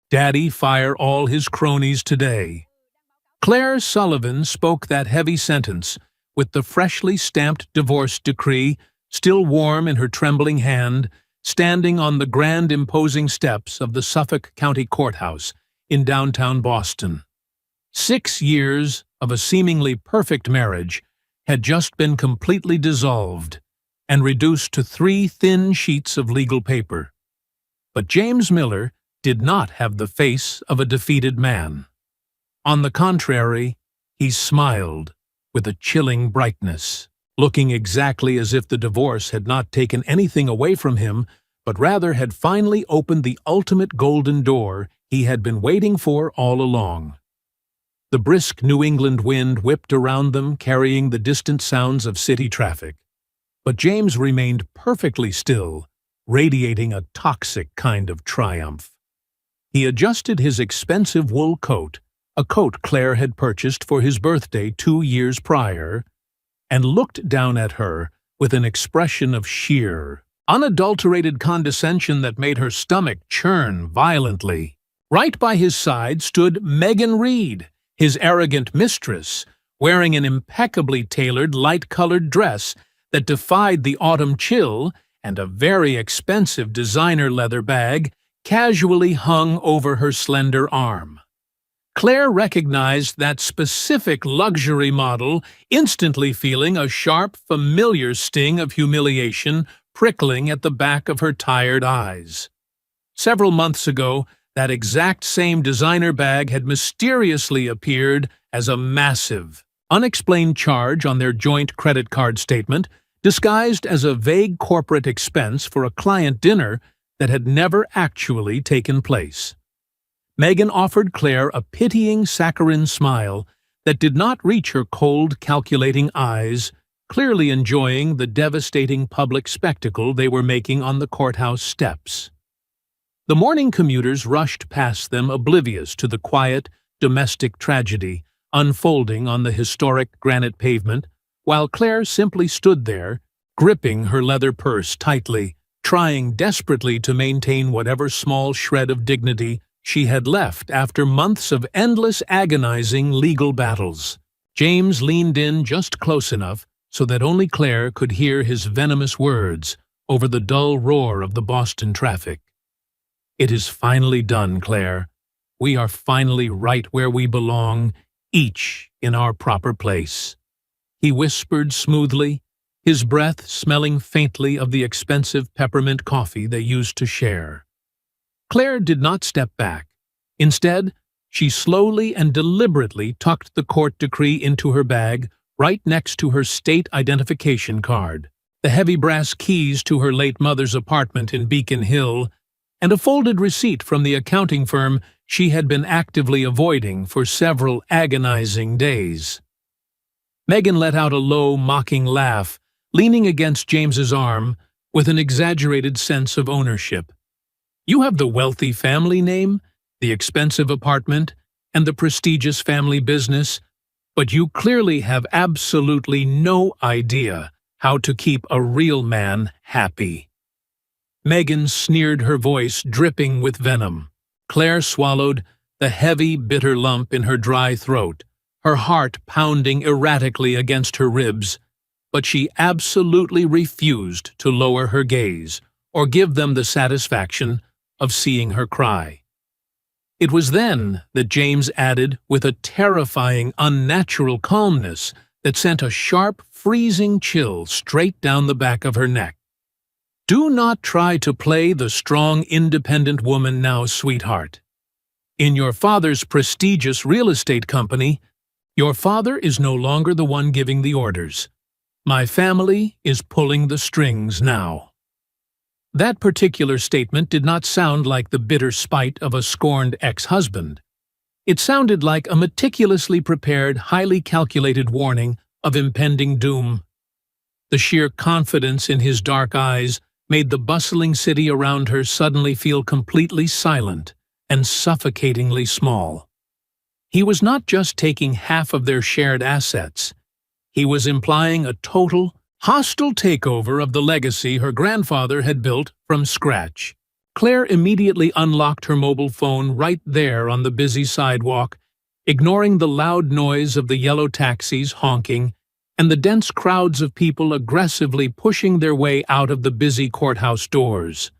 Daddy, fire all his cronies today. Clare Sullivan spoke that heavy sentence with the freshly stamped divorce decree still warm in her trembling hand, standing on the grand imposing steps of the Suffolk County Courthouse in downtown Boston. 6 years of a seemingly perfect marriage had just been completely dissolved and reduced to 3 thin sheets of legal paper. But James Miller did not have the face of a defeated man. On the contrary, he smiled with a chilling brightness, looking exactly as if the divorce had not taken anything away from him, but rather had finally opened the ultimate golden door he had been waiting for all along. The brisk New England wind whipped around them, carrying the distant sounds of city traffic. But James remained perfectly still, radiating a toxic kind of triumph. He adjusted his expensive wool coat, a coat Clare had purchased for his birthday 2 years prior, and looked down at her with an expression of sheer, unadulterated condescension that made her stomach churn violently. Right by his side stood Megan Reed, his arrogant mistress, wearing an impeccably tailored light-colored dress that defied the autumn chill, and a very expensive designer leather bag casually hung over her slender arm. Clare recognized that specific luxury model, instantly feeling a sharp, familiar sting of humiliation prickling at the back of her tired eyes. Several months ago, that exact same designer bag had mysteriously appeared as a massive, unexplained charge on their joint credit card statement, disguised as a vague corporate expense for a client dinner that had never actually taken place. Megan offered Clare a pitying saccharine smile that did not reach her cold, calculating eyes, clearly enjoying the devastating public spectacle they were making on the courthouse steps. The morning commuters rushed past them, oblivious to the quiet, domestic tragedy unfolding on the historic granite pavement, while Clare simply stood there, gripping her leather purse tightly, trying desperately to maintain whatever small shred of dignity she had left after months of endless, agonizing legal battles. James leaned in just close enough so that only Clare could hear his venomous words over the dull roar of the Boston traffic. "It is finally done, Clare. We are finally right where we belong, each in our proper place," he whispered smoothly, his breath smelling faintly of the expensive peppermint coffee they used to share. Clare did not step back. Instead, she slowly and deliberately tucked the court decree into her bag, right next to her state identification card, the heavy brass keys to her late mother's apartment in Beacon Hill, and a folded receipt from the accounting firm she had been actively avoiding for several agonizing days. Megan let out a low, mocking laugh, leaning against James's arm with an exaggerated sense of ownership. "You have the wealthy family name, the expensive apartment, and the prestigious family business, but you clearly have absolutely no idea how to keep a real man happy." Megan sneered, her voice dripping with venom. Clare swallowed, the heavy, bitter lump in her dry throat, her heart pounding erratically against her ribs, but she absolutely refused to lower her gaze or give them the satisfaction of seeing her cry. It was then that James added, with a terrifying, unnatural calmness that sent a sharp, freezing chill straight down the back of her neck, "Do not try to play the strong, independent woman now, sweetheart. In your father's prestigious real estate company, your father is no longer the one giving the orders. My family is pulling the strings now." That particular statement did not sound like the bitter spite of a scorned ex-husband. It sounded like a meticulously prepared, highly calculated warning of impending doom. The sheer confidence in his dark eyes made the bustling city around her suddenly feel completely silent and suffocatingly small. He was not just taking half of their shared assets. He was implying a total, hostile takeover of the legacy her grandfather had built from scratch. Claire immediately unlocked her mobile phone right there on the busy sidewalk, ignoring the loud noise of the yellow taxis honking and the dense crowds of people aggressively pushing their way out of the busy courthouse doors.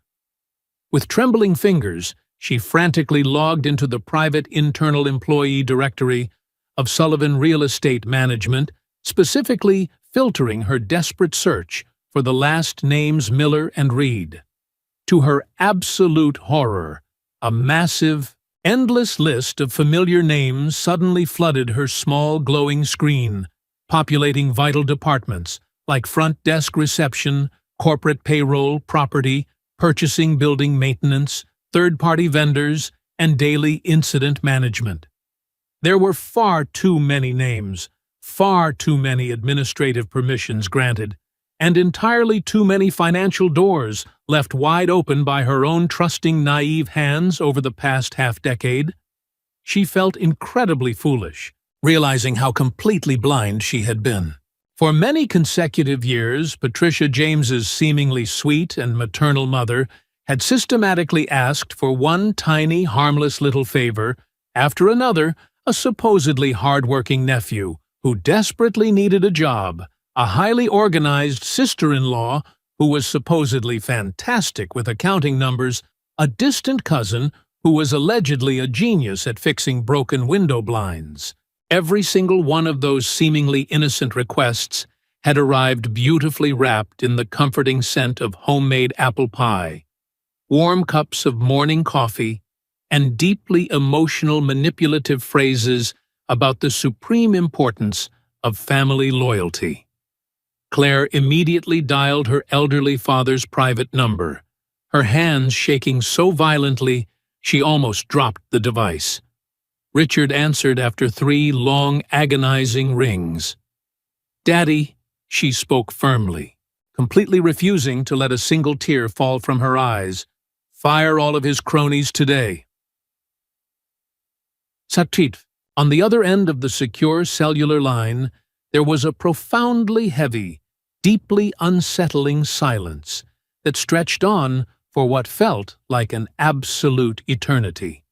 With trembling fingers, she frantically logged into the private internal employee directory of Sullivan Real Estate Management, specifically filtering her desperate search for the last names Miller and Reed. To her absolute horror, a massive, endless list of familiar names suddenly flooded her small glowing screen, populating vital departments like front desk reception, corporate payroll, property, purchasing, building maintenance, third-party vendors, and daily incident management. There were far too many names, far too many administrative permissions granted, and entirely too many financial doors left wide open by her own trusting, naive hands over the past half-decade. She felt incredibly foolish, realizing how completely blind she had been. For many consecutive years, Patricia James's seemingly sweet and maternal mother had systematically asked for one tiny, harmless little favor after another, a supposedly hard-working nephew who desperately needed a job, a highly organized sister-in-law who was supposedly fantastic with accounting numbers, a distant cousin who was allegedly a genius at fixing broken window blinds. Every single one of those seemingly innocent requests had arrived beautifully wrapped in the comforting scent of homemade apple pie, warm cups of morning coffee, and deeply emotional manipulative phrases about the supreme importance of family loyalty. Claire immediately dialed her elderly father's private number, her hands shaking so violently she almost dropped the device. Richard answered after 3 long, agonizing rings. "Daddy," she spoke firmly, completely refusing to let a single tear fall from her eyes. "Fire all of his cronies today." Satrit. On the other end of the secure cellular line, there was a profoundly heavy, deeply unsettling silence that stretched on for what felt like an absolute eternity.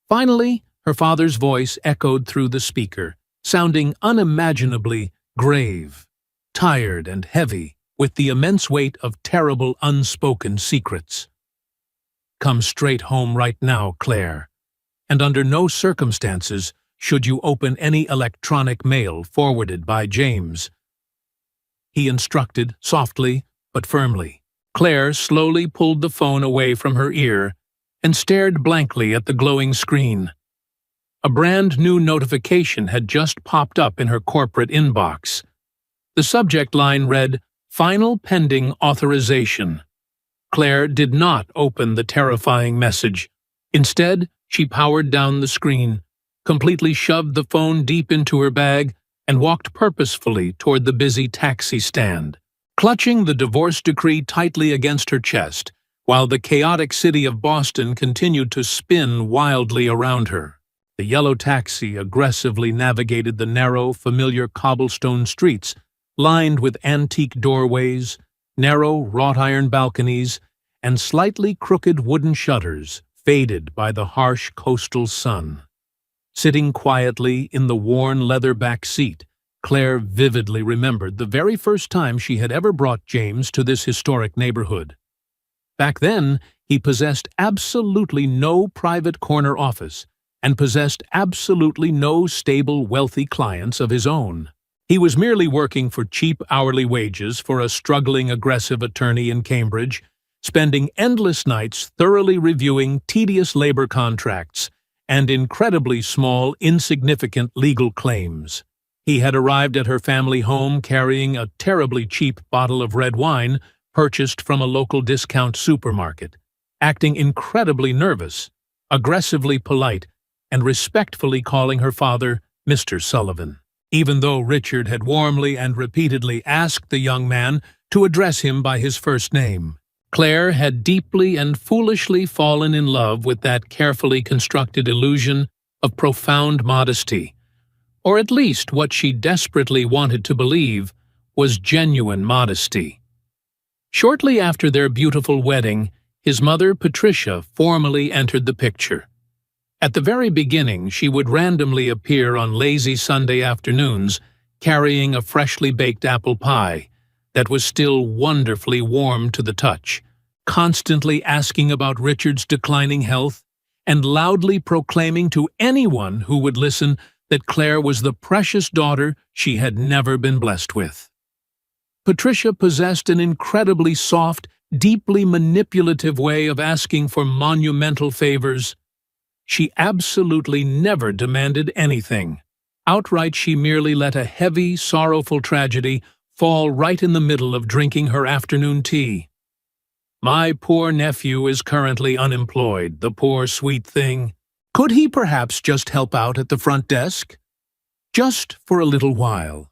Finally, her father's voice echoed through the speaker, sounding unimaginably grave, tired and heavy with the immense weight of terrible unspoken secrets. "Come straight home right now, Claire, and under no circumstances should you open any electronic mail forwarded by James," he instructed softly but firmly. Claire slowly pulled the phone away from her ear and stared blankly at the glowing screen. A brand new notification had just popped up in her corporate inbox. The subject line read, "Final pending authorization." Claire did not open the terrifying message. Instead, she powered down the screen, completely shoved the phone deep into her bag, and walked purposefully toward the busy taxi stand, clutching the divorce decree tightly against her chest, while the chaotic city of Boston continued to spin wildly around her. The yellow taxi aggressively navigated the narrow, familiar cobblestone streets, lined with antique doorways, narrow wrought-iron balconies, and slightly crooked wooden shutters, faded by the harsh coastal sun. Sitting quietly in the worn leather back seat, Claire vividly remembered the very first time she had ever brought James to this historic neighborhood. Back then, he possessed absolutely no private corner office and possessed absolutely no stable, wealthy clients of his own. He was merely working for cheap hourly wages for a struggling, aggressive attorney in Cambridge, spending endless nights thoroughly reviewing tedious labor contracts and incredibly small, insignificant legal claims. He had arrived at her family home carrying a terribly cheap bottle of red wine purchased from a local discount supermarket, acting incredibly nervous, aggressively polite, and respectfully calling her father Mr. Sullivan, even though Richard had warmly and repeatedly asked the young man to address him by his first name. Claire had deeply and foolishly fallen in love with that carefully constructed illusion of profound modesty, or at least what she desperately wanted to believe was genuine modesty. Shortly after their beautiful wedding, his mother, Patricia, formally entered the picture. At the very beginning, she would randomly appear on lazy Sunday afternoons, carrying a freshly baked apple pie that was still wonderfully warm to the touch, constantly asking about Richard's declining health, and loudly proclaiming to anyone who would listen that Clare was the precious daughter she had never been blessed with. Patricia possessed an incredibly soft, deeply manipulative way of asking for monumental favors. She absolutely never demanded anything. Outright, she merely let a heavy, sorrowful tragedy fall right in the middle of drinking her afternoon tea. "My poor nephew is currently unemployed, the poor sweet thing. Could he perhaps just help out at the front desk? Just for a little while.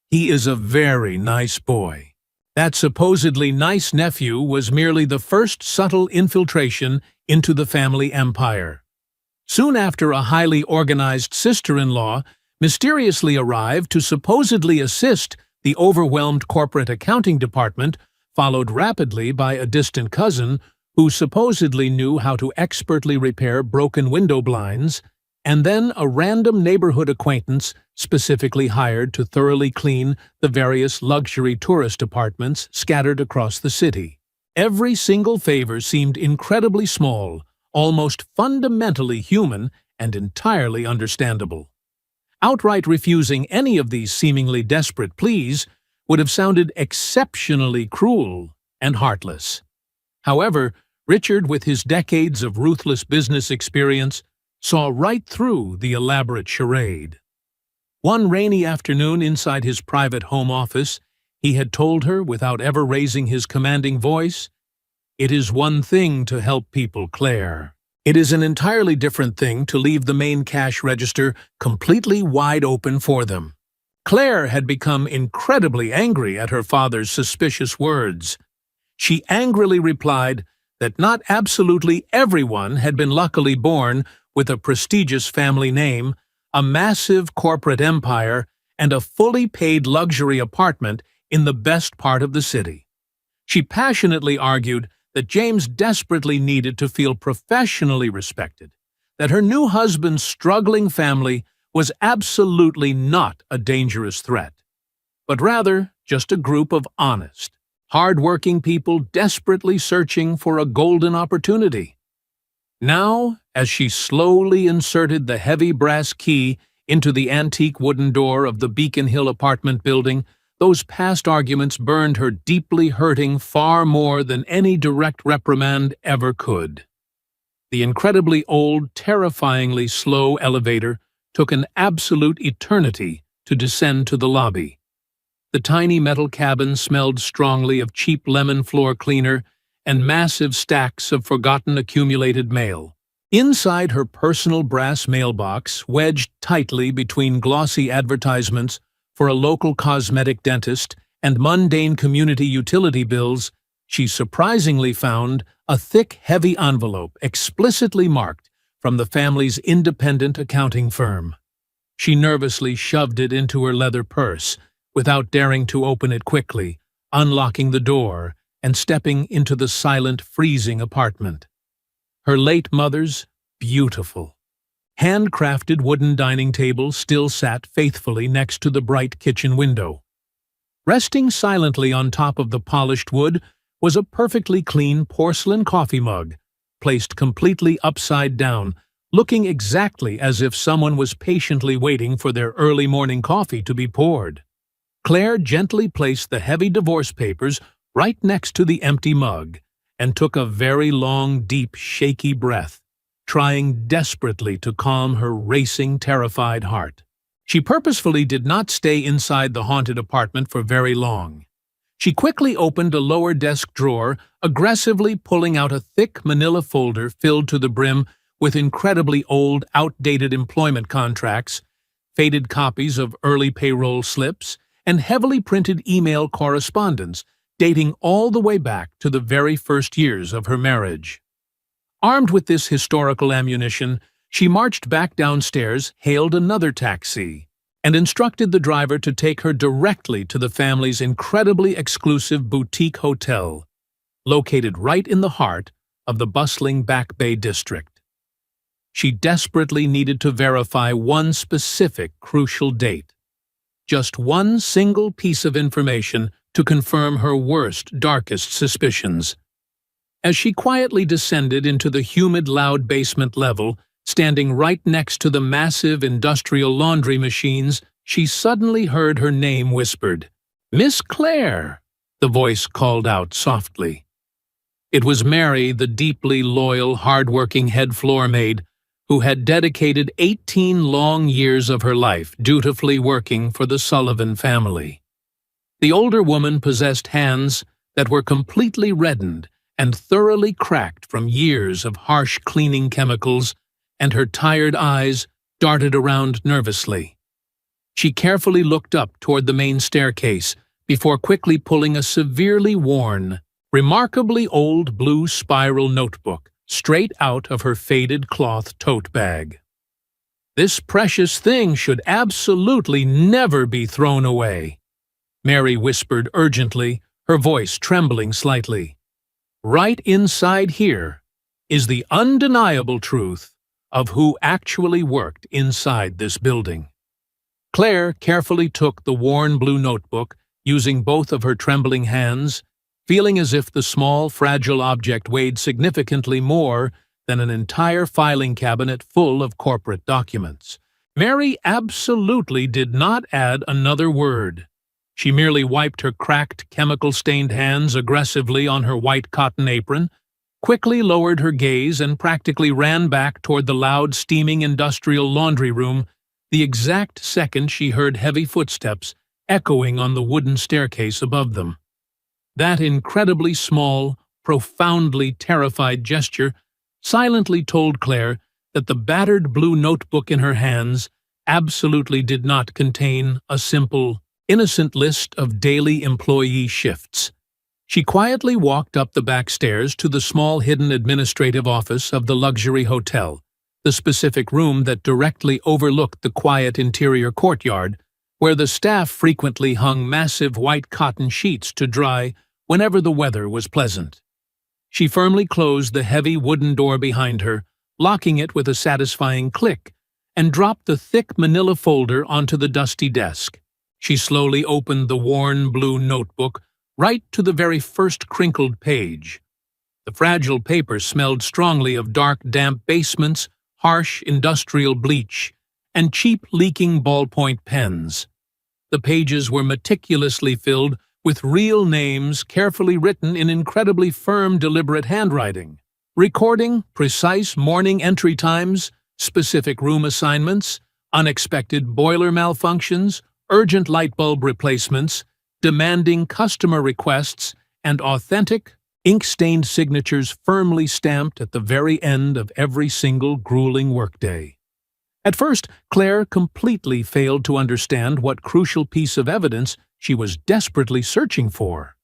He is a very nice boy." That supposedly nice nephew was merely the first subtle infiltration into the family empire. Soon after, a highly organized sister-in-law mysteriously arrived to supposedly assist the overwhelmed corporate accounting department, followed rapidly by a distant cousin who supposedly knew how to expertly repair broken window blinds, and then a random neighborhood acquaintance specifically hired to thoroughly clean the various luxury tourist apartments scattered across the city. Every single favor seemed incredibly small, almost fundamentally human, and entirely understandable. Outright refusing any of these seemingly desperate pleas would have sounded exceptionally cruel and heartless. However, Richard, with his decades of ruthless business experience, saw right through the elaborate charade. One rainy afternoon inside his private home office, he had told her, without ever raising his commanding voice, "It is one thing to help people, Clare. It is an entirely different thing to leave the main cash register completely wide open for them." Clare had become incredibly angry at her father's suspicious words. She angrily replied that not absolutely everyone had been luckily born with a prestigious family name, a massive corporate empire, and a fully paid luxury apartment in the best part of the city. She passionately argued that James desperately needed to feel professionally respected, that her new husband's struggling family was absolutely not a dangerous threat, but rather just a group of honest, hard-working people desperately searching for a golden opportunity. Now, as she slowly inserted the heavy brass key into the antique wooden door of the Beacon Hill apartment building, those past arguments burned her deeply, hurting far more than any direct reprimand ever could. The incredibly old, terrifyingly slow elevator took an absolute eternity to descend to the lobby. The tiny metal cabin smelled strongly of cheap lemon floor cleaner and massive stacks of forgotten accumulated mail. Inside her personal brass mailbox, wedged tightly between glossy advertisements for a local cosmetic dentist and mundane community utility bills, she surprisingly found a thick, heavy envelope explicitly marked from the family's independent accounting firm. She nervously shoved it into her leather purse, without daring to open it quickly, unlocking the door and stepping into the silent, freezing apartment. Her late mother's beautiful, handcrafted wooden dining table still sat faithfully next to the bright kitchen window. Resting silently on top of the polished wood was a perfectly clean porcelain coffee mug, placed completely upside down, looking exactly as if someone was patiently waiting for their early morning coffee to be poured. Clare gently placed the heavy divorce papers right next to the empty mug and took a very long, deep, shaky breath, trying desperately to calm her racing, terrified heart. She purposefully did not stay inside the haunted apartment for very long. She quickly opened a lower desk drawer, aggressively pulling out a thick manila folder filled to the brim with incredibly old, outdated employment contracts, faded copies of early payroll slips, and heavily printed email correspondence dating all the way back to the very first years of her marriage. Armed with this historical ammunition, she marched back downstairs, hailed another taxi, and instructed the driver to take her directly to the family's incredibly exclusive boutique hotel, located right in the heart of the bustling Back Bay district. She desperately needed to verify one specific crucial date. Just one single piece of information to confirm her worst, darkest suspicions. As she quietly descended into the humid, loud basement level, standing right next to the massive industrial laundry machines, she suddenly heard her name whispered. "Miss Clare," the voice called out softly. It was Mary, the deeply loyal, hard-working head floor maid, who had dedicated 18 long years of her life dutifully working for the Sullivan family. The older woman possessed hands that were completely reddened and thoroughly cracked from years of harsh cleaning chemicals, and her tired eyes darted around nervously. She carefully looked up toward the main staircase before quickly pulling a severely worn, remarkably old blue spiral notebook straight out of her faded cloth tote bag. "This precious thing should absolutely never be thrown away," Mary whispered urgently, her voice trembling slightly. "Right inside here is the undeniable truth of who actually worked inside this building." Claire carefully took the worn blue notebook, using both of her trembling hands, feeling as if the small, fragile object weighed significantly more than an entire filing cabinet full of corporate documents. Mary absolutely did not add another word. She merely wiped her cracked, chemical-stained hands aggressively on her white cotton apron, quickly lowered her gaze, and practically ran back toward the loud, steaming industrial laundry room the exact second she heard heavy footsteps echoing on the wooden staircase above them. That incredibly small, profoundly terrified gesture silently told Claire that the battered blue notebook in her hands absolutely did not contain a simple, innocent list of daily employee shifts. She quietly walked up the back stairs to the small hidden administrative office of the luxury hotel, the specific room that directly overlooked the quiet interior courtyard, where the staff frequently hung massive white cotton sheets to dry whenever the weather was pleasant. She firmly closed the heavy wooden door behind her, locking it with a satisfying click, and dropped the thick manila folder onto the dusty desk. She slowly opened the worn blue notebook right to the very first crinkled page. The fragile paper smelled strongly of dark, damp basements, harsh industrial bleach, and cheap leaking ballpoint pens. The pages were meticulously filled with real names carefully written in incredibly firm, deliberate handwriting, recording precise morning entry times, specific room assignments, unexpected boiler malfunctions, urgent light bulb replacements, demanding customer requests, and authentic, ink-stained signatures firmly stamped at the very end of every single grueling workday. At first, Claire completely failed to understand what crucial piece of evidence she was desperately searching for.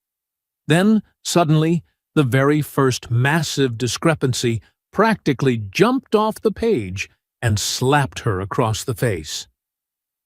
Then, suddenly, the very first massive discrepancy practically jumped off the page and slapped her across the face.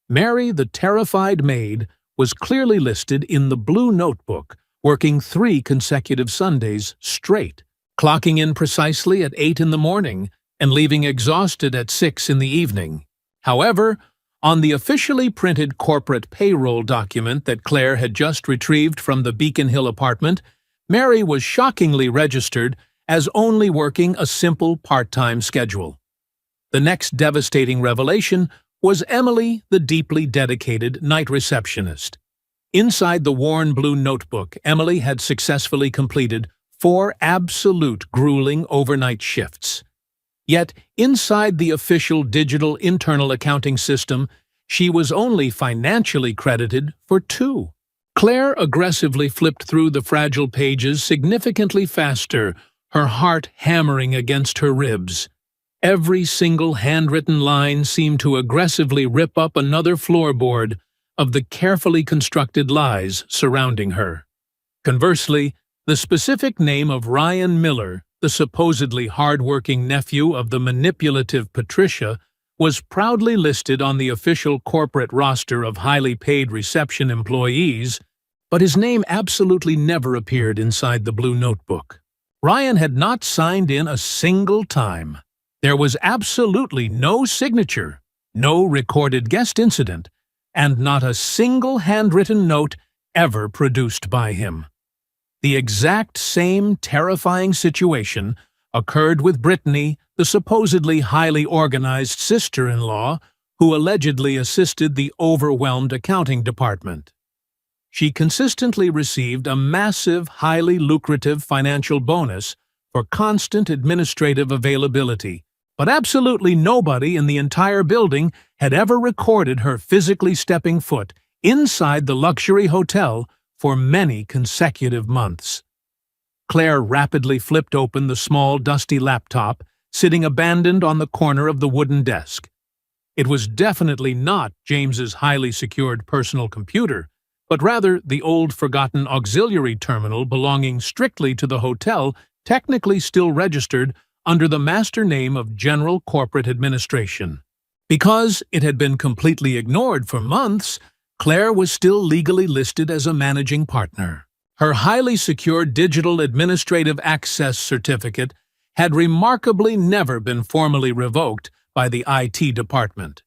Mary, the terrified maid, was clearly listed in the blue notebook, working 3 consecutive Sundays straight, clocking in precisely at 8 in the morning and leaving exhausted at 6 in the evening. However, on the officially printed corporate payroll document that Claire had just retrieved from the Beacon Hill apartment, Mary was shockingly registered as only working a simple part-time schedule. The next devastating revelation was Emily, the deeply dedicated night receptionist. Inside the worn blue notebook, Emily had successfully completed 4 absolute grueling overnight shifts. Yet, inside the official digital internal accounting system, she was only financially credited for 2. Claire aggressively flipped through the fragile pages significantly faster, her heart hammering against her ribs. Every single handwritten line seemed to aggressively rip up another floorboard of the carefully constructed lies surrounding her. Conversely, the specific name of Ryan Miller, the supposedly hard-working nephew of the manipulative Patricia, was proudly listed on the official corporate roster of highly paid reception employees, but his name absolutely never appeared inside the blue notebook. Ryan had not signed in a single time. There was absolutely no signature, no recorded guest incident, and not a single handwritten note ever produced by him. The exact same terrifying situation occurred with Brittany, the supposedly highly organized sister-in-law who allegedly assisted the overwhelmed accounting department. She consistently received a massive, highly lucrative financial bonus for constant administrative availability, but absolutely nobody in the entire building had ever recorded her physically stepping foot inside the luxury hotel for many consecutive months. Claire rapidly flipped open the small, dusty laptop sitting abandoned on the corner of the wooden desk. It was definitely not James's highly secured personal computer, but rather the old forgotten auxiliary terminal belonging strictly to the hotel, technically still registered under the master name of General Corporate Administration. Because it had been completely ignored for months, Claire was still legally listed as a managing partner. Her highly secure digital administrative access certificate had remarkably never been formally revoked by the IT department.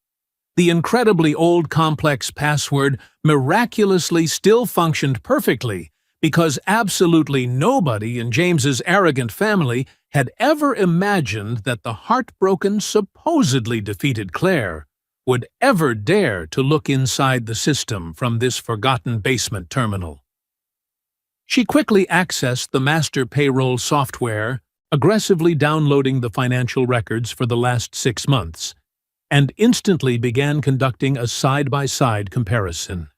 The incredibly old complex password miraculously still functioned perfectly because absolutely nobody in James's arrogant family had ever imagined that the heartbroken, supposedly defeated Claire would ever dare to look inside the system from this forgotten basement terminal. She quickly accessed the master payroll software, aggressively downloading the financial records for the last 6 months, and instantly began conducting a side-by-side comparison.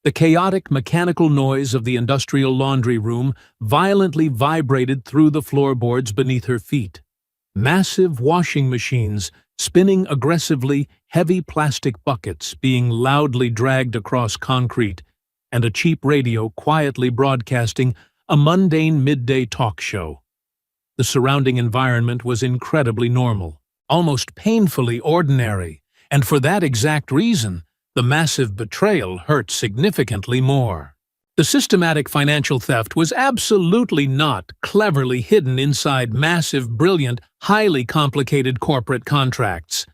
The chaotic mechanical noise of the industrial laundry room violently vibrated through the floorboards beneath her feet. Massive washing machines spinning aggressively, heavy plastic buckets being loudly dragged across concrete, and a cheap radio quietly broadcasting a mundane midday talk show. The surrounding environment was incredibly normal, almost painfully ordinary, and for that exact reason, the massive betrayal hurt significantly more. The systematic financial theft was absolutely not cleverly hidden inside massive, brilliant, highly complicated corporate contracts.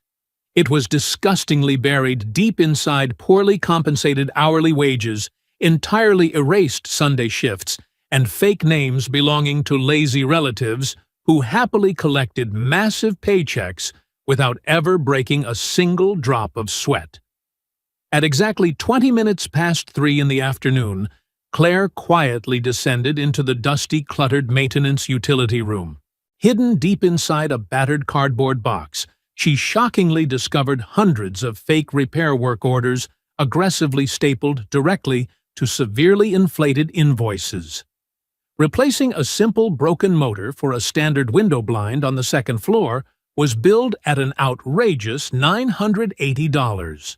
It was disgustingly buried deep inside poorly compensated hourly wages, entirely erased Sunday shifts, and fake names belonging to lazy relatives who happily collected massive paychecks without ever breaking a single drop of sweat. At exactly 20 minutes past 3 in the afternoon, Claire quietly descended into the dusty, cluttered maintenance utility room. Hidden deep inside a battered cardboard box, she shockingly discovered hundreds of fake repair work orders aggressively stapled directly to severely inflated invoices. Replacing a simple broken motor for a standard window blind on the second floor was billed at an outrageous $980.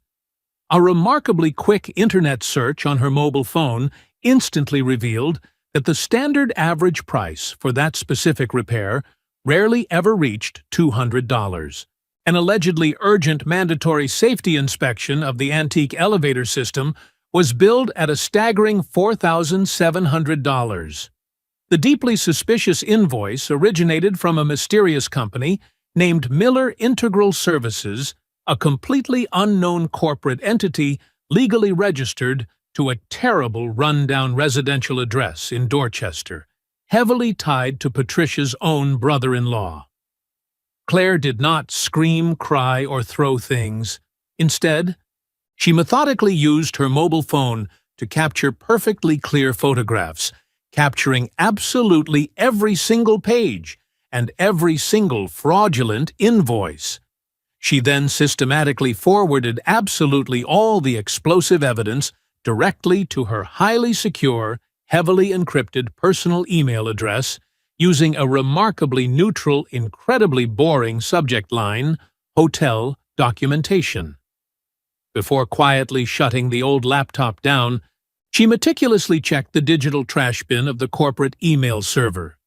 A remarkably quick internet search on her mobile phone instantly revealed that the standard average price for that specific repair rarely ever reached $200. An allegedly urgent mandatory safety inspection of the antique elevator system was billed at a staggering $4,700. The deeply suspicious invoice originated from a mysterious company named Miller Integral Services, a completely unknown corporate entity legally registered to a terrible run-down residential address in Dorchester, heavily tied to Patricia's own brother-in-law. Claire did not scream, cry, or throw things. Instead, she methodically used her mobile phone to capture perfectly clear photographs, capturing absolutely every single page and every single fraudulent invoice. She then systematically forwarded absolutely all the explosive evidence directly to her highly secure, heavily encrypted personal email address using a remarkably neutral, incredibly boring subject line, Hotel Documentation. Before quietly shutting the old laptop down, she meticulously checked the digital trash bin of the corporate email server.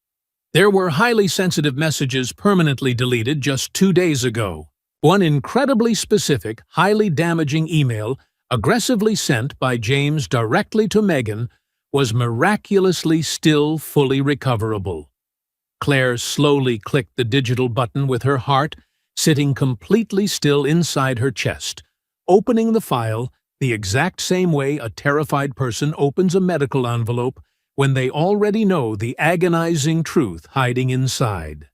There were highly sensitive messages permanently deleted just 2 days ago. One incredibly specific, highly damaging email, aggressively sent by James directly to Megan, was miraculously still fully recoverable. Claire slowly clicked the digital button with her heart sitting completely still inside her chest, opening the file the exact same way a terrified person opens a medical envelope when they already know the agonizing truth hiding inside.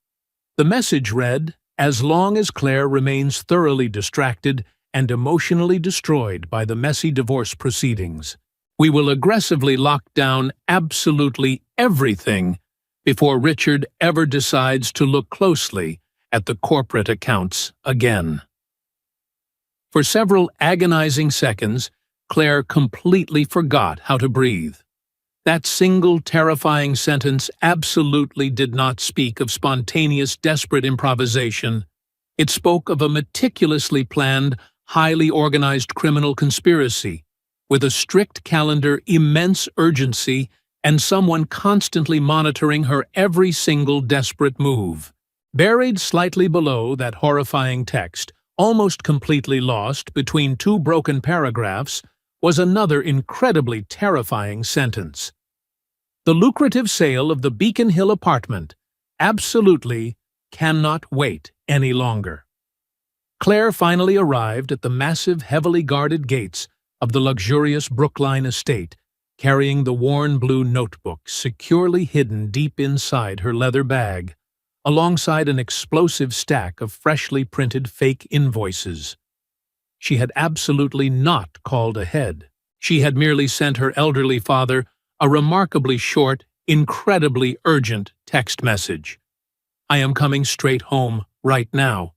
The message read, "As long as Claire remains thoroughly distracted and emotionally destroyed by the messy divorce proceedings, we will aggressively lock down absolutely everything before Richard ever decides to look closely at the corporate accounts again." For several agonizing seconds, Claire completely forgot how to breathe. That single terrifying sentence absolutely did not speak of spontaneous, desperate improvisation. It spoke of a meticulously planned, highly organized criminal conspiracy, with a strict calendar, immense urgency, and someone constantly monitoring her every single desperate move. Buried slightly below that horrifying text, almost completely lost between two broken paragraphs, was another incredibly terrifying sentence. The lucrative sale of the Beacon Hill apartment absolutely cannot wait any longer. Claire finally arrived at the massive, heavily guarded gates of the luxurious Brookline estate, carrying the worn blue notebook securely hidden deep inside her leather bag, alongside an explosive stack of freshly printed fake invoices. She had absolutely not called ahead. She had merely sent her elderly father a remarkably short, incredibly urgent text message. "I am coming straight home right now.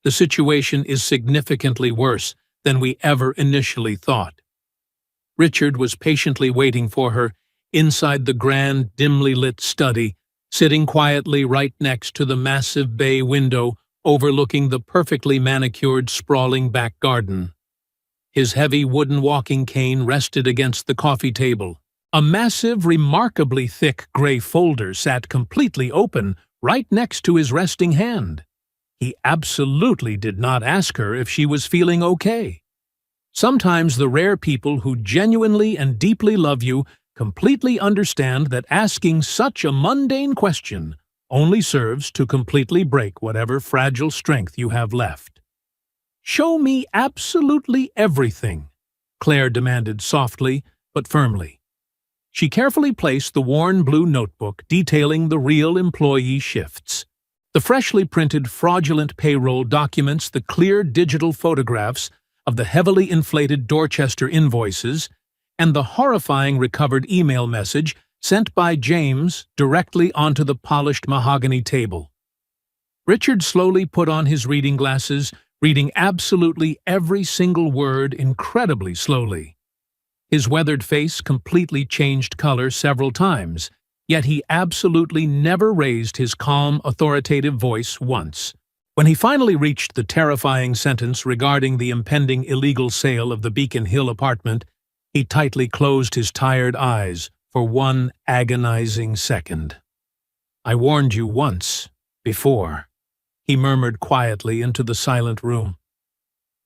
The situation is significantly worse than we ever initially thought." Richard was patiently waiting for her inside the grand, dimly lit study, sitting quietly right next to the massive bay window overlooking the perfectly manicured, sprawling back garden. His heavy wooden walking cane rested against the coffee table. A massive, remarkably thick gray folder sat completely open right next to his resting hand. He absolutely did not ask her if she was feeling okay. Sometimes the rare people who genuinely and deeply love you completely understand that asking such a mundane question only serves to completely break whatever fragile strength you have left. "Show me absolutely everything," Claire demanded softly but firmly. She carefully placed the worn blue notebook detailing the real employee shifts. The freshly printed fraudulent payroll documents, the clear digital photographs of the heavily inflated Dorchester invoices, and the horrifying recovered email message sent by James directly onto the polished mahogany table. Richard slowly put on his reading glasses, reading absolutely every single word incredibly slowly. His weathered face completely changed color several times, yet he absolutely never raised his calm, authoritative voice once. When he finally reached the terrifying sentence regarding the impending illegal sale of the Beacon Hill apartment, he tightly closed his tired eyes for one agonizing second. "I warned you once, before," he murmured quietly into the silent room.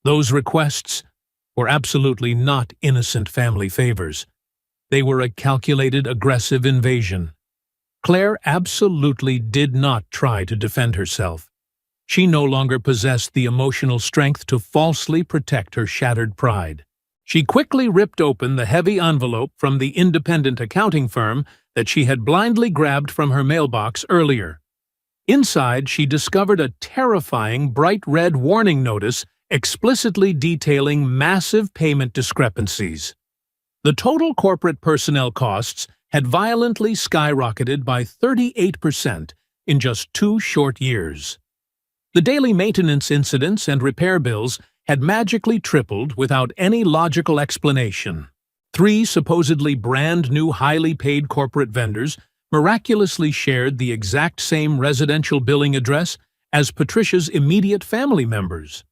"Those requests were absolutely not innocent family favors. They were a calculated, aggressive invasion." Claire absolutely did not try to defend herself. She no longer possessed the emotional strength to falsely protect her shattered pride. She quickly ripped open the heavy envelope from the independent accounting firm that she had blindly grabbed from her mailbox earlier. Inside, she discovered a terrifying bright red warning notice explicitly detailing massive payment discrepancies. The total corporate personnel costs had violently skyrocketed by 38% in just 2 short years. The daily maintenance incidents and repair bills had magically tripled without any logical explanation. 3 supposedly brand-new highly paid corporate vendors miraculously shared the exact same residential billing address as Patricia's immediate family members.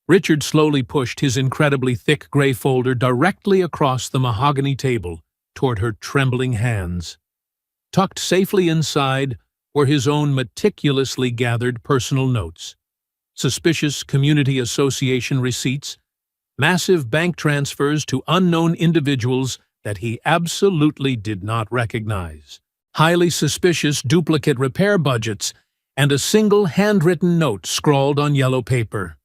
Richard slowly pushed his incredibly thick gray folder directly across the mahogany table toward her trembling hands. Tucked safely inside were his own meticulously gathered personal notes, suspicious community association receipts, massive bank transfers to unknown individuals that he absolutely did not recognize, highly suspicious duplicate repair budgets, and a single handwritten note scrawled on yellow paper.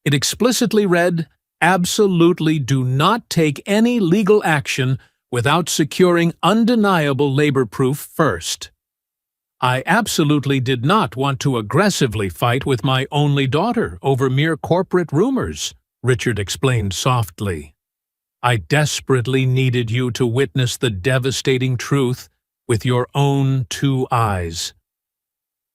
It explicitly read, "Absolutely do not take any legal action without securing undeniable labor proof first." I absolutely did not want to aggressively fight with my only daughter over mere corporate rumors, Richard explained softly. I desperately needed you to witness the devastating truth with your own 2 eyes.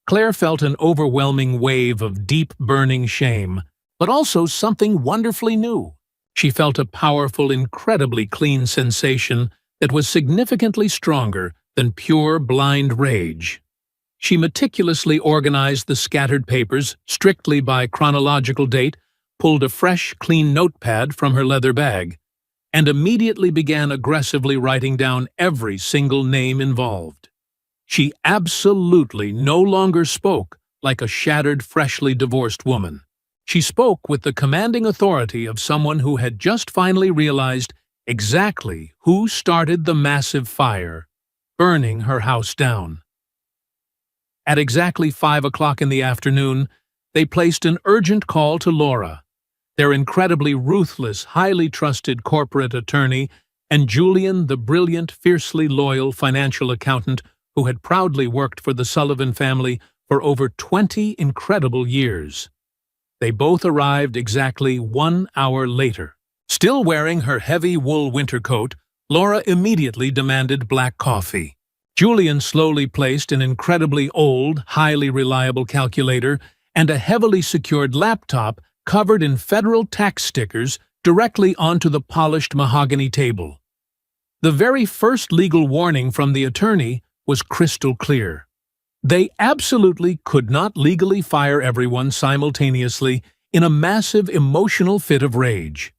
Claire felt an overwhelming wave of deep, burning shame, but also something wonderfully new. She felt a powerful, incredibly clean sensation that was significantly stronger than pure, blind rage. She meticulously organized the scattered papers strictly by chronological date, pulled a fresh, clean notepad from her leather bag, and immediately began aggressively writing down every single name involved. She absolutely no longer spoke like a shattered, freshly divorced woman. She spoke with the commanding authority of someone who had just finally realized exactly who started the massive fire, burning her house down. At exactly 5 o'clock in the afternoon, they placed an urgent call to Laura, their incredibly ruthless, highly trusted corporate attorney, and Julian, the brilliant, fiercely loyal financial accountant who had proudly worked for the Sullivan family for over 20 incredible years. They both arrived exactly 1 hour later. Still wearing her heavy wool winter coat, Laura immediately demanded black coffee. Julian slowly placed an incredibly old, highly reliable calculator and a heavily secured laptop covered in federal tax stickers directly onto the polished mahogany table. The very first legal warning from the attorney was crystal clear. They absolutely could not legally fire everyone simultaneously in a massive emotional fit of rage.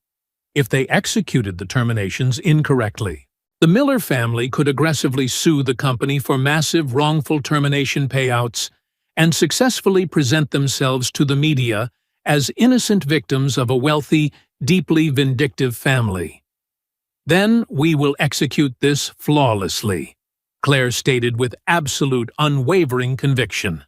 If they executed the terminations incorrectly, the Miller family could aggressively sue the company for massive wrongful termination payouts and successfully present themselves to the media as innocent victims of a wealthy, deeply vindictive family. Then we will execute this flawlessly, Claire stated with absolute, unwavering conviction.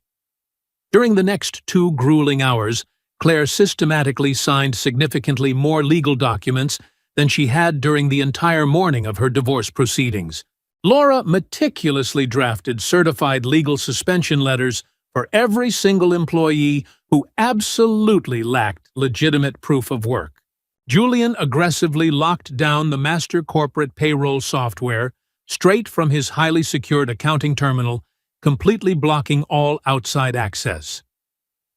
During the next 2 grueling hours, Claire systematically signed significantly more legal documents than she had during the entire morning of her divorce proceedings. Laura meticulously drafted certified legal suspension letters for every single employee who absolutely lacked legitimate proof of work. Julian aggressively locked down the master corporate payroll software straight from his highly secured accounting terminal, completely blocking all outside access.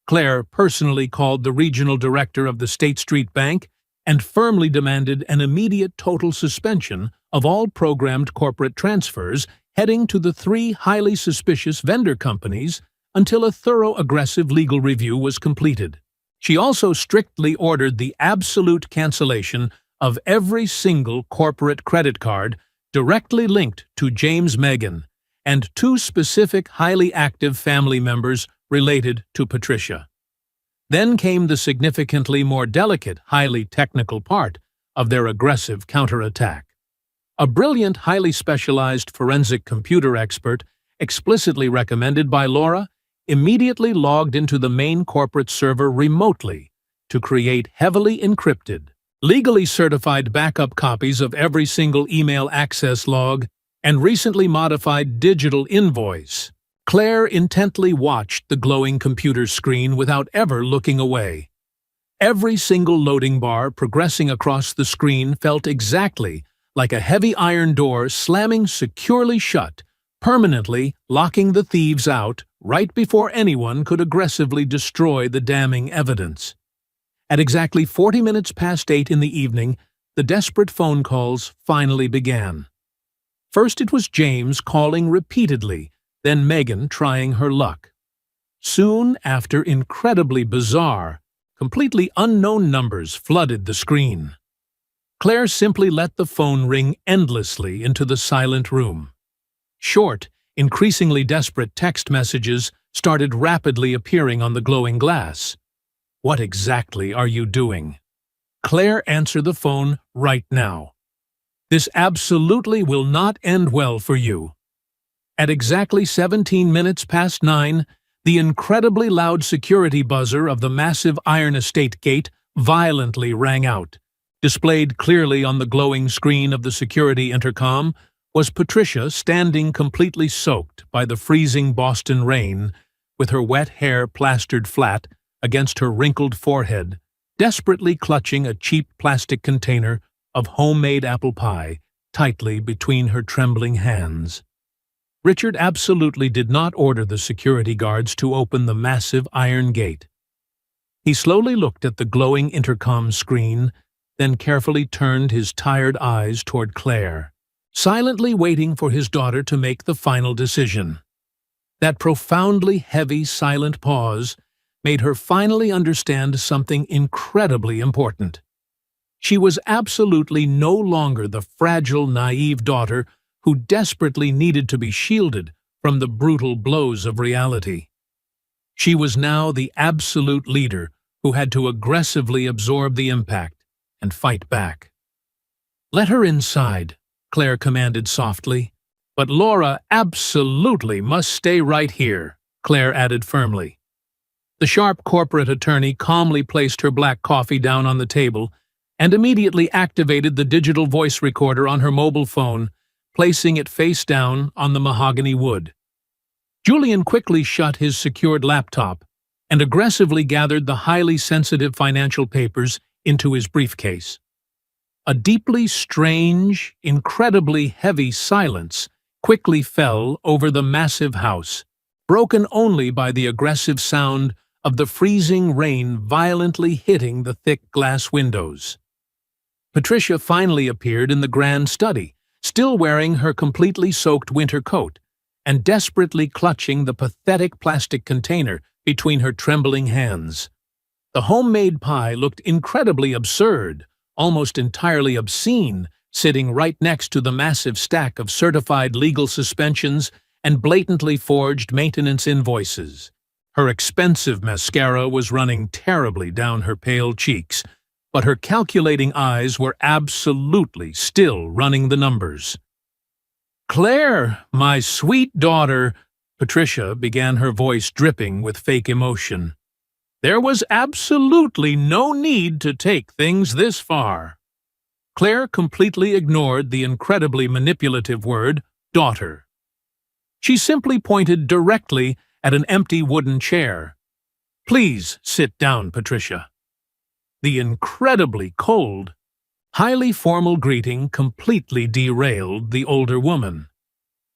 Claire personally called the regional director of the State Street Bank and firmly demanded an immediate total suspension of all programmed corporate transfers heading to the 3 highly suspicious vendor companies until a thorough, aggressive legal review was completed. She also strictly ordered the absolute cancellation of every single corporate credit card directly linked to James Meghan and 2 specific highly active family members related to Patricia. Then came the significantly more delicate, highly technical part of their aggressive counterattack. A brilliant, highly specialized forensic computer expert, explicitly recommended by Laura, immediately logged into the main corporate server remotely to create heavily encrypted, legally certified backup copies of every single email access log and recently modified digital invoice. Claire intently watched the glowing computer screen without ever looking away. Every single loading bar progressing across the screen felt exactly like a heavy iron door slamming securely shut, permanently locking the thieves out right before anyone could aggressively destroy the damning evidence. At exactly 40 minutes past 8 in the evening, the desperate phone calls finally began. First it was James calling repeatedly, then Meghan trying her luck. Soon after, incredibly bizarre, completely unknown numbers flooded the screen. Claire simply let the phone ring endlessly into the silent room. Short, increasingly desperate text messages started rapidly appearing on the glowing glass. "What exactly are you doing? Claire, answer the phone right now. This absolutely will not end well for you. At exactly 17 minutes past 9, the incredibly loud security buzzer of the massive iron estate gate violently rang out. Displayed clearly on the glowing screen of the security intercom was Patricia standing completely soaked by the freezing Boston rain, with her wet hair plastered flat against her wrinkled forehead, desperately clutching a cheap plastic container of homemade apple pie tightly between her trembling hands. Richard absolutely did not order the security guards to open the massive iron gate. He slowly looked at the glowing intercom screen, then carefully turned his tired eyes toward Clare, silently waiting for his daughter to make the final decision. That profoundly heavy, silent pause made her finally understand something incredibly important. She was absolutely no longer the fragile, naive daughter who desperately needed to be shielded from the brutal blows of reality. She was now the absolute leader who had to aggressively absorb the impact and fight back. "Let her inside," Clare commanded softly. "But Laura absolutely must stay right here," Clare added firmly. The sharp corporate attorney calmly placed her black coffee down on the table and immediately activated the digital voice recorder on her mobile phone, placing it face down on the mahogany wood. Julian quickly shut his secured laptop and aggressively gathered the highly sensitive financial papers into his briefcase. A deeply strange, incredibly heavy silence quickly fell over the massive house, broken only by the aggressive sound of the freezing rain violently hitting the thick glass windows. Patricia finally appeared in the grand study, still wearing her completely soaked winter coat, and desperately clutching the pathetic plastic container between her trembling hands. The homemade pie looked incredibly absurd, almost entirely obscene, sitting right next to the massive stack of certified legal suspensions and blatantly forged maintenance invoices. Her expensive mascara was running terribly down her pale cheeks, but her calculating eyes were absolutely still running the numbers. "Clare, my sweet daughter," Patricia began, her voice dripping with fake emotion. "There was absolutely no need to take things this far." Clare completely ignored the incredibly manipulative word, daughter. She simply pointed directly at an empty wooden chair. "Please sit down, Patricia." The incredibly cold, highly formal greeting completely derailed the older woman.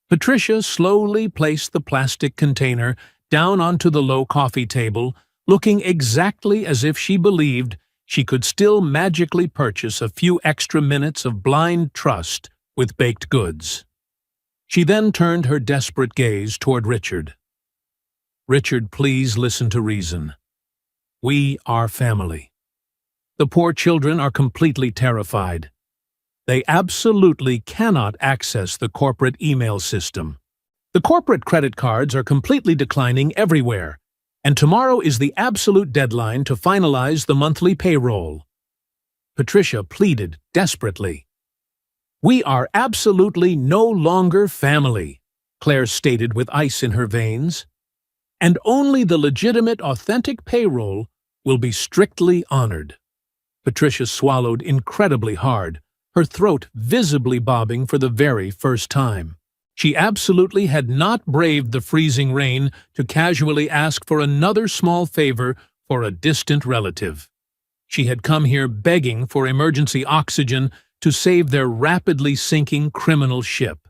Patricia slowly placed the plastic container down onto the low coffee table, looking exactly as if she believed she could still magically purchase a few extra minutes of blind trust with baked goods. She then turned her desperate gaze toward Richard. "Richard, please listen to reason. We are family. The poor children are completely terrified. They absolutely cannot access the corporate email system. The corporate credit cards are completely declining everywhere, and tomorrow is the absolute deadline to finalize the monthly payroll." Patricia pleaded desperately. "We are absolutely no longer family," Clare stated with ice in her veins. "And only the legitimate, authentic payroll will be strictly honored." Patricia swallowed incredibly hard, her throat visibly bobbing for the very first time. She absolutely had not braved the freezing rain to casually ask for another small favor for a distant relative. She had come here begging for emergency oxygen to save their rapidly sinking criminal ship.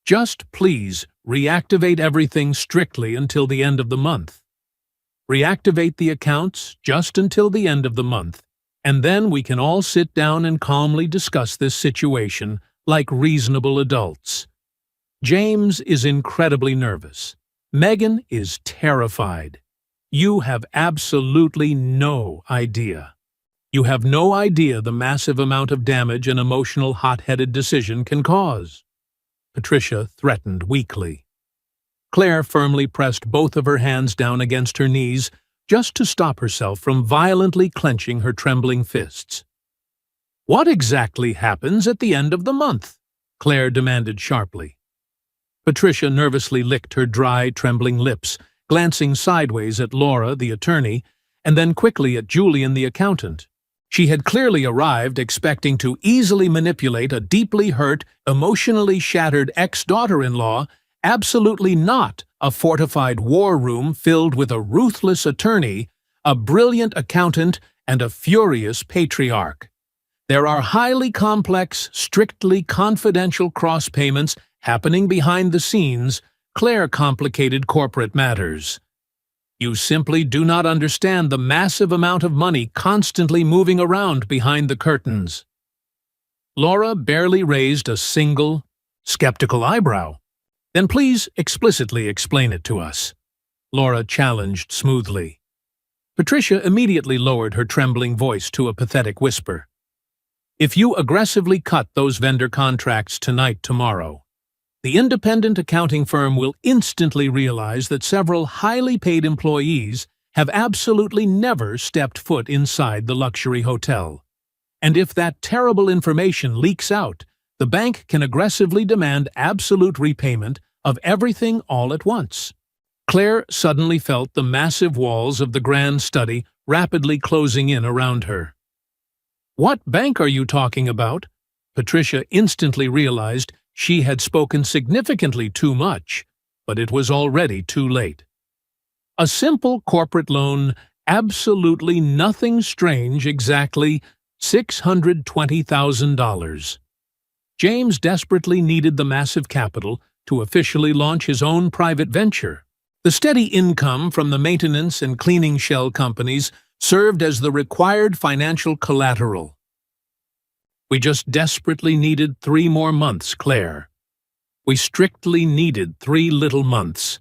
Just please reactivate everything strictly until the end of the month. Reactivate the accounts just until the end of the month, and then we can all sit down and calmly discuss this situation like reasonable adults. James is incredibly nervous. Megan is terrified. You have absolutely no idea. You have no idea the massive amount of damage an emotional, hot-headed decision can cause." Patricia threatened weakly. Clare firmly pressed both of her hands down against her knees, just to stop herself from violently clenching her trembling fists. "What exactly happens at the end of the month?" Clare demanded sharply. Patricia nervously licked her dry, trembling lips, glancing sideways at Laura, the attorney, and then quickly at Julian, the accountant. She had clearly arrived expecting to easily manipulate a deeply hurt, emotionally shattered ex-daughter-in-law, absolutely not a fortified war room filled with a ruthless attorney, a brilliant accountant, and a furious patriarch. There are highly complex, strictly confidential cross-payments happening behind the scenes, Clare complicated corporate matters. You simply do not understand the massive amount of money constantly moving around behind the curtains. Laura barely raised a single, skeptical eyebrow. Then please explicitly explain it to us, Laura challenged smoothly. Patricia immediately lowered her trembling voice to a pathetic whisper. If you aggressively cut those vendor contracts tomorrow, the independent accounting firm will instantly realize that several highly paid employees have absolutely never stepped foot inside the luxury hotel. And if that terrible information leaks out, the bank can aggressively demand absolute repayment of everything all at once. Clare suddenly felt the massive walls of the grand study rapidly closing in around her. What bank are you talking about? Patricia instantly realized she had spoken significantly too much, but it was already too late. A simple corporate loan, absolutely nothing strange, exactly $620,000. James desperately needed the massive capital to officially launch his own private venture. The steady income from the maintenance and cleaning shell companies served as the required financial collateral. We just desperately needed 3 more months, Clare. We strictly needed 3 little months.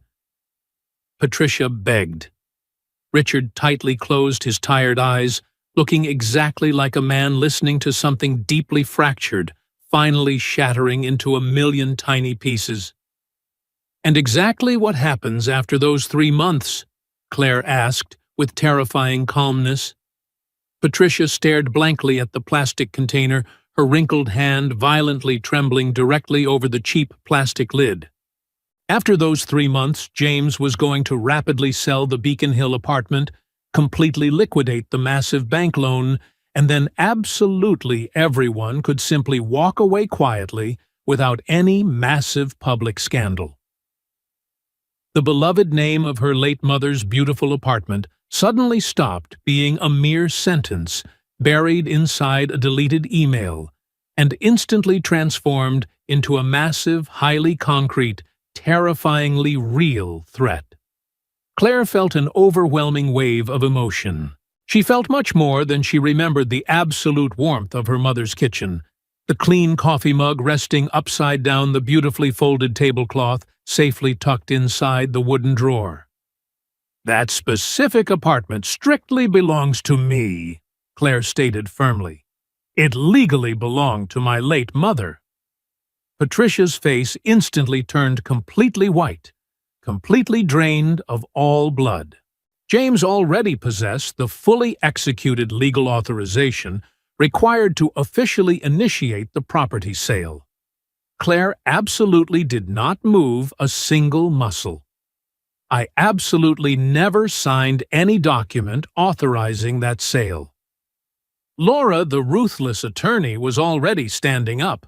Patricia begged. Richard tightly closed his tired eyes, looking exactly like a man listening to something deeply fractured, finally shattering into a million tiny pieces. And exactly what happens after those 3 months? Clare asked, with terrifying calmness. Patricia stared blankly at the plastic container, her wrinkled hand violently trembling directly over the cheap plastic lid. After those 3 months, James was going to rapidly sell the Beacon Hill apartment, completely liquidate the massive bank loan, and then absolutely everyone could simply walk away quietly without any massive public scandal. The beloved name of her late mother's beautiful apartment suddenly stopped being a mere sentence buried inside a deleted email, and instantly transformed into a massive, highly concrete, terrifyingly real threat. Clare felt an overwhelming wave of emotion. She felt much more than she remembered the absolute warmth of her mother's kitchen, the clean coffee mug resting upside down the beautifully folded tablecloth safely tucked inside the wooden drawer. That specific apartment strictly belongs to me, Clare stated firmly. It legally belonged to my late mother. Patricia's face instantly turned completely white, completely drained of all blood. James already possessed the fully executed legal authorization required to officially initiate the property sale. Clare absolutely did not move a single muscle. I absolutely never signed any document authorizing that sale. Laura, the ruthless attorney, was already standing up.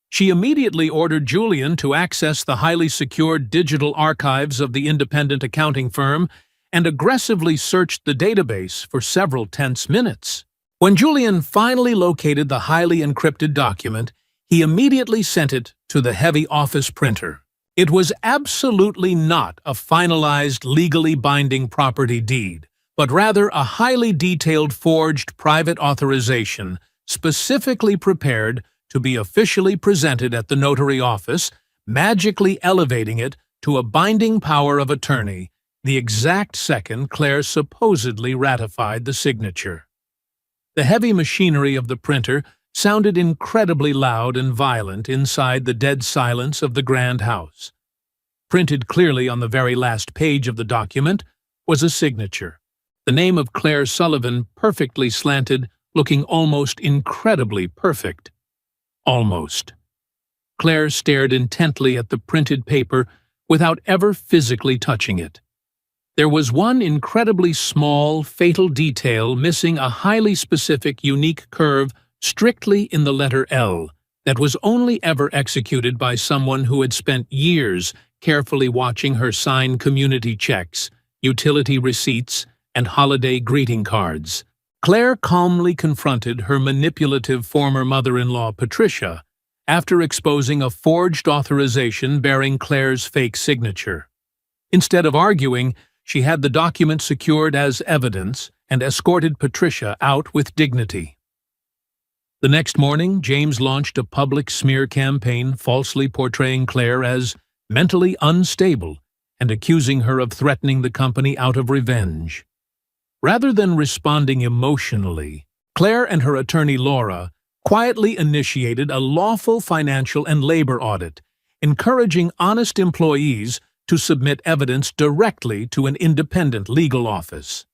She immediately ordered Julian to access the highly secured digital archives of the independent accounting firm and aggressively searched the database for several tense minutes. When Julian finally located the highly encrypted document, he immediately sent it to the heavy office printer. It was absolutely not a finalized, legally binding property deed, but rather a highly detailed forged private authorization specifically prepared to be officially presented at the notary office, magically elevating it to a binding power of attorney the exact second Clare supposedly ratified the signature. The heavy machinery of the printer sounded incredibly loud and violent inside the dead silence of the grand house. Printed clearly on the very last page of the document was a signature. The name of Clare Sullivan perfectly slanted, looking almost incredibly perfect. Almost. Clare stared intently at the printed paper without ever physically touching it. There was one incredibly small, fatal detail missing a highly specific, unique curve strictly in the letter L that was only ever executed by someone who had spent years carefully watching her sign community checks, utility receipts, and holiday greeting cards. Clare calmly confronted her manipulative former mother-in-law, Patricia, after exposing a forged authorization bearing Clare's fake signature. Instead of arguing, she had the document secured as evidence and escorted Patricia out with dignity. The next morning, James launched a public smear campaign falsely portraying Clare as mentally unstable and accusing her of threatening the company out of revenge. Rather than responding emotionally, Clare and her attorney Laura quietly initiated a lawful financial and labor audit, encouraging honest employees to submit evidence directly to an independent legal office.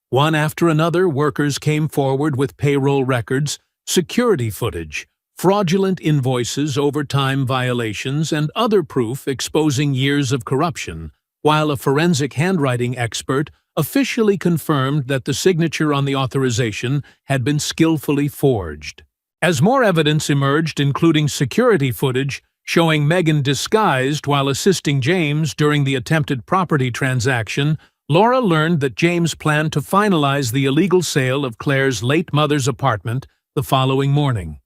One after another, workers came forward with payroll records, security footage, fraudulent invoices, overtime violations, and other proof exposing years of corruption, while a forensic handwriting expert officially confirmed that the signature on the authorization had been skillfully forged. As more evidence emerged, including security footage showing Megan disguised while assisting James during the attempted property transaction, Laura learned that James planned to finalize the illegal sale of Clare's late mother's apartment the following morning.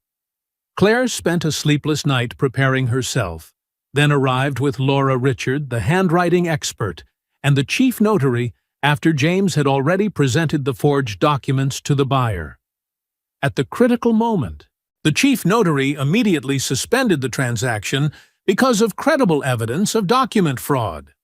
Clare spent a sleepless night preparing herself, then arrived with Laura Richard, the handwriting expert, and the chief notary after James had already presented the forged documents to the buyer. At the critical moment, the chief notary immediately suspended the transaction because of credible evidence of document fraud.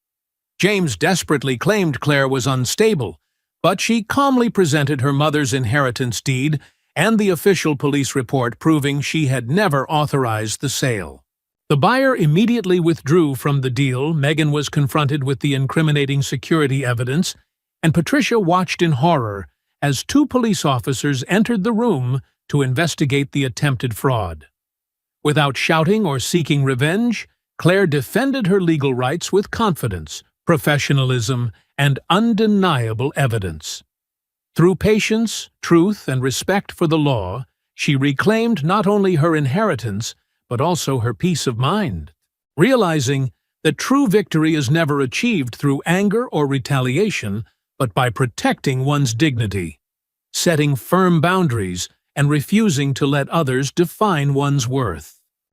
James desperately claimed Clare was unstable, but she calmly presented her mother's inheritance deed and the official police report proving she had never authorized the sale. The buyer immediately withdrew from the deal. Megan was confronted with the incriminating security evidence, and Patricia watched in horror as two police officers entered the room to investigate the attempted fraud. Without shouting or seeking revenge, Clare defended her legal rights with confidence, professionalism, and undeniable evidence. Through patience, truth, and respect for the law, she reclaimed not only her inheritance, but also her peace of mind, realizing that true victory is never achieved through anger or retaliation, but by protecting one's dignity, setting firm boundaries, and refusing to let others define one's worth.